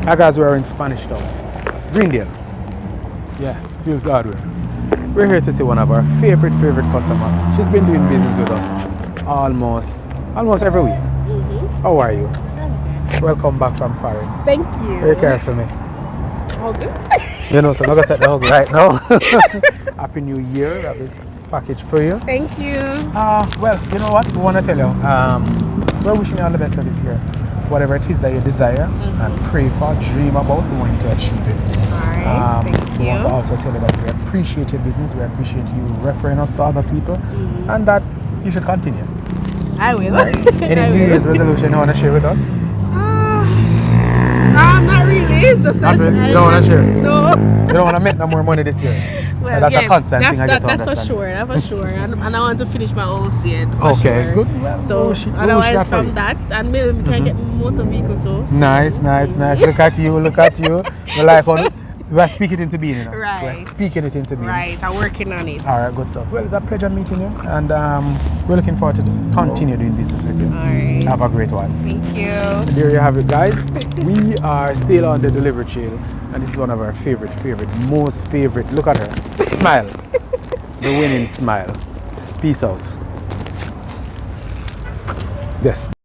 Our guys were in Spanish Town, Greendale. Yeah, Fields Hardware. We're here to see one of our favorite customers. She's been doing business with us almost every week. How are you? Welcome back from foreign. Thank you. Very care for me. All good? You know, so I'm going to take the hug right now. Happy New Year. I have a package for you. Thank you. Well, you know what? We want to tell you, we're wishing you all the best for this year. Whatever it is that you desire and pray for, dream about, we want you to achieve it. Alright, thank we you. want to also tell you that we appreciate your business, we appreciate you referring us to other people, and that you should continue. I will. Any New Year's resolution you want to share with us? Not really. It's just that You don't want to share? No. You don't want to make no more money this year? Well, that's a constant thing I get to that's for understand. sure. That's for sure. And I want to finish my OC. Okay, sure. good. Well, so otherwise from that, and maybe we can get motor vehicle too. So. Nice. Look at you. The life on it. We're speaking it into being, you know. Right. We're speaking it into being. Right. I'm working on it. All right, good stuff. Well, it's a pleasure meeting you, and we're looking forward to continue doing business with you. All right. Have a great one. Thank you. And there you have it, guys. We are still on the delivery trail, and this is one of our most favorite. Look at her. Smile. The winning smile. Peace out. Yes.